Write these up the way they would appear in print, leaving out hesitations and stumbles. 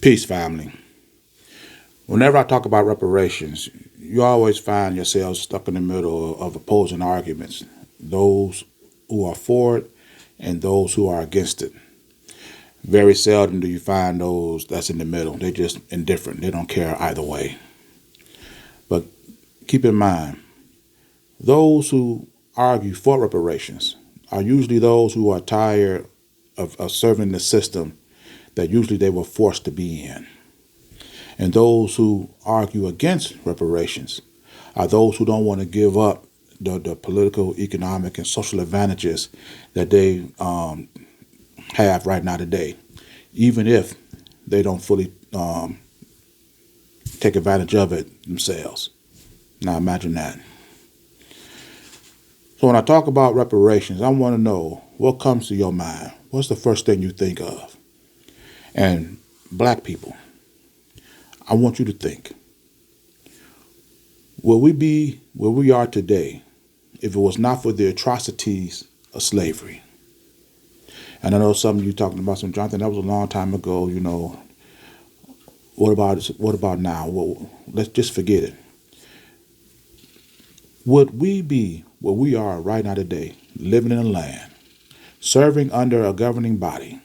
Peace, family. Whenever I talk about reparations, you always find yourselves stuck in the middle of opposing arguments, those who are for it and those who are against it. Very seldom do you find those that's in the middle. They're just indifferent. They don't care either way. But keep in mind, those who argue for reparations are usually those who are tired of serving the system that usually they were forced to be in. And those who argue against reparations are those who don't want to give up the political, economic, and social advantages that they have right now today, even if they don't fully take advantage of it themselves. Now imagine that. So when I talk about reparations, I want to know what comes to your mind. What's the first thing you think of? And black people, I want you to think, will we be where we are today if it was not for the atrocities of slavery? And I know some of you talking about some Jonathan, that was a long time ago, What about now? Well, let's just forget it. Would we be where we are right now today, living in a land, serving under a governing body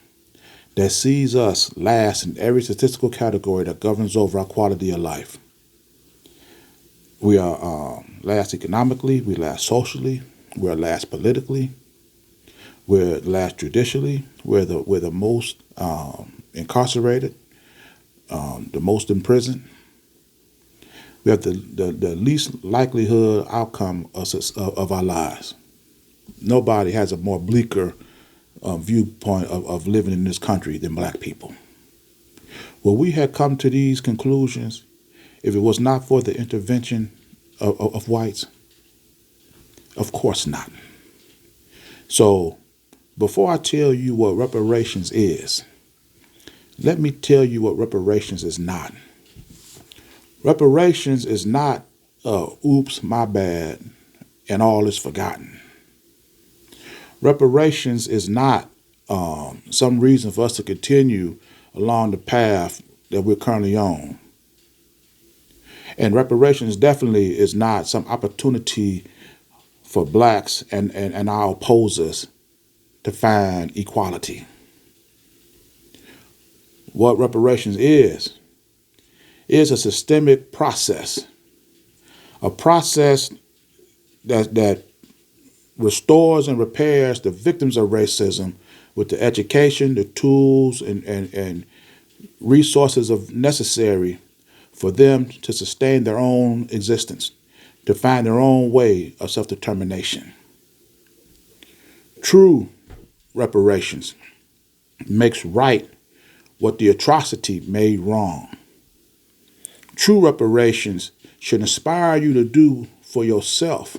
that sees us last in every statistical category that governs over our quality of life? We are last economically, we last socially, we're last politically, we're last judicially, we're the most incarcerated, the most in prison. We have the least likelihood outcome of our lives. Nobody has a more bleaker viewpoint of living in this country than black people. Well, we had come to these conclusions if it was not for the intervention of whites? Of course not. So before I tell you what reparations is, let me tell you what reparations is not. Reparations is not, oops, my bad, and all is forgotten. Reparations is not some reason for us to continue along the path that we're currently on. And reparations definitely is not some opportunity for blacks and our opposers to find equality. What reparations is a systemic process, a process that restores and repairs the victims of racism with the education, the tools, and resources necessary for them to sustain their own existence, to find their own way of self-determination. True reparations makes right what the atrocity made wrong. True reparations should inspire you to do for yourself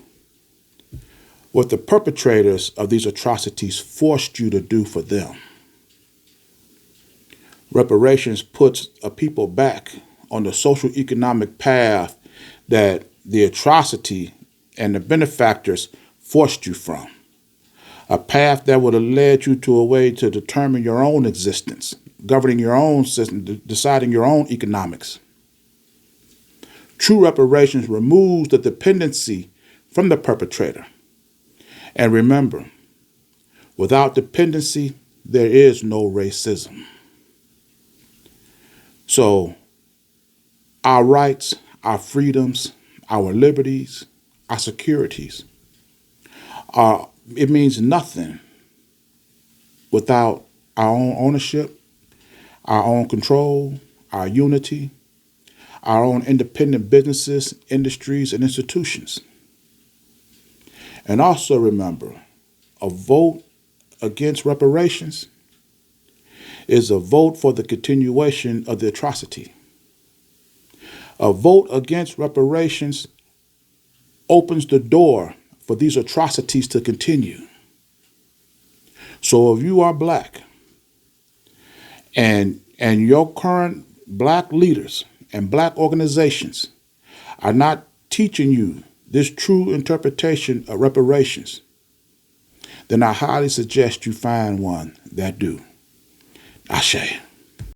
what the perpetrators of these atrocities forced you to do for them. Reparations puts a people back on the social economic path that the atrocity and the benefactors forced you from. A path that would have led you to a way to determine your own existence, governing your own system, deciding your own economics. True reparations removes the dependency from the perpetrator. And remember, without dependency, there is no racism. So our rights, our freedoms, our liberties, our securities, it means nothing without our own ownership, our own control, our unity, our own independent businesses, industries, and institutions. And also remember, a vote against reparations is a vote for the continuation of the atrocity. A vote against reparations opens the door for these atrocities to continue. So if you are black and your current black leaders and black organizations are not teaching you this true interpretation of reparations, then I highly suggest you find one that do. Ashe.